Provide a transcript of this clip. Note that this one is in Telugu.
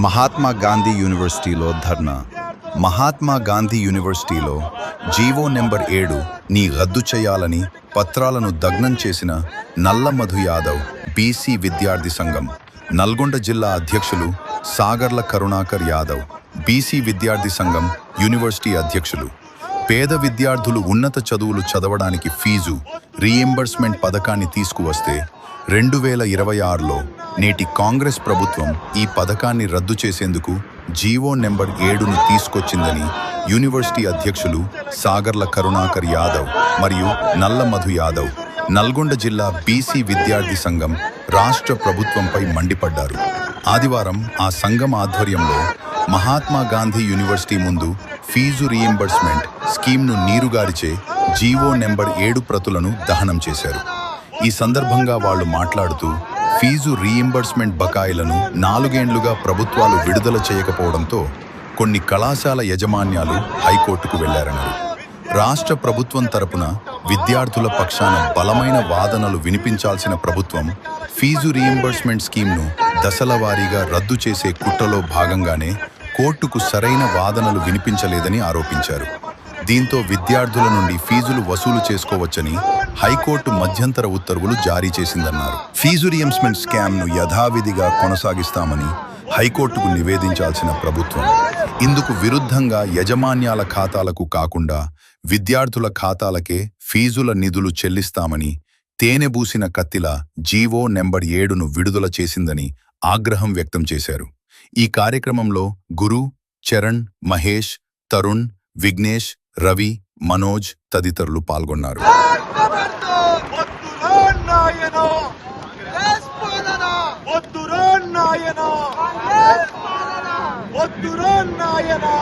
మహాత్మా గాంధీ యూనివర్సిటీలో ధర్నా. మహాత్మా గాంధీ యూనివర్సిటీలో జీవో నెంబర్ 7ని రద్దు చేయాలని పత్రాలను దగ్నం చేసిన నల్ల మధు యాదవ్ బీసీ విద్యార్థి సంఘం నల్గొండ జిల్లా అధ్యక్షులు సాగర్ల కరుణాకర్ యాదవ్ బీసీ విద్యార్థి సంఘం యూనివర్సిటీ అధ్యక్షులు. పేద విద్యార్థులు ఉన్నత చదువులు చదవడానికి ఫీజు రీఎంబర్స్మెంట్ పథకాన్ని తీసుకువస్తే 2026లో నేటి కాంగ్రెస్ ప్రభుత్వం ఈ పథకాన్ని రద్దు చేసేందుకు జీవో నెంబర్ 7ను తీసుకొచ్చిందని యూనివర్సిటీ అధ్యక్షులు సాగర్ల కరుణాకర్ యాదవ్ మరియు నల్ల మధు యాదవ్ నల్గొండ జిల్లా బీసీ విద్యార్థి సంఘం రాష్ట్ర ప్రభుత్వంపై మండిపడ్డారు. ఆదివారం ఆ సంఘం ఆధ్వర్యంలో మహాత్మా గాంధీ యూనివర్సిటీ ముందు ఫీజు రీఎంబర్స్మెంట్ స్కీమ్ను నీరుగారిచే జీవో నెంబర్ 7 ప్రతులను దహనం చేశారు. ఈ సందర్భంగా వాళ్ళు మాట్లాడుతూ ఫీజు రీఎంబర్స్మెంట్ బకాయిలను 4 ఏళ్లుగా ప్రభుత్వాలు విడుదల చేయకపోవడంతో కొన్ని కళాశాల యజమాన్యాలు హైకోర్టుకు వెళ్లారన్నారు. రాష్ట్ర ప్రభుత్వం తరపున విద్యార్థుల పక్షాన బలమైన వాదనలు వినిపించాల్సిన ప్రభుత్వం ఫీజు రీఎంబర్స్మెంట్ స్కీమ్ను దశల వారీగా రద్దు చేసే కుట్రలో భాగంగానే కోర్టుకు సరైన వాదనలు వినిపించలేదని ఆరోపించారు. దీంతో విద్యార్థుల నుండి ఫీజులు వసూలు చేసుకోవచ్చని హైకోర్టు మధ్యంతర ఉత్తర్వులు జారీ చేసిందన్నారు. ఫీజు రీఎంబర్స్మెంట్ స్కామ్ను యథావిధిగా కొనసాగిస్తామని హైకోర్టుకు నివేదించాల్సిన ప్రభుత్వం ఇందుకు విరుద్ధంగా యజమాన్యాల ఖాతాలకు కాకుండా విద్యార్థుల ఖాతాలకే ఫీజుల నిధులు చెల్లిస్తామని తేనెబూసిన కత్తిలా జీవో నెంబర్ 7ను విడుదల చేసిందని ఆగ్రహం వ్యక్తం చేశారు. ఈ కార్యక్రమంలో గురు, చరణ్, మహేష్, తరుణ్, విఘ్నేష్, రవి, మనోజ్ తదితరులు పాల్గొన్నారు. నాయనా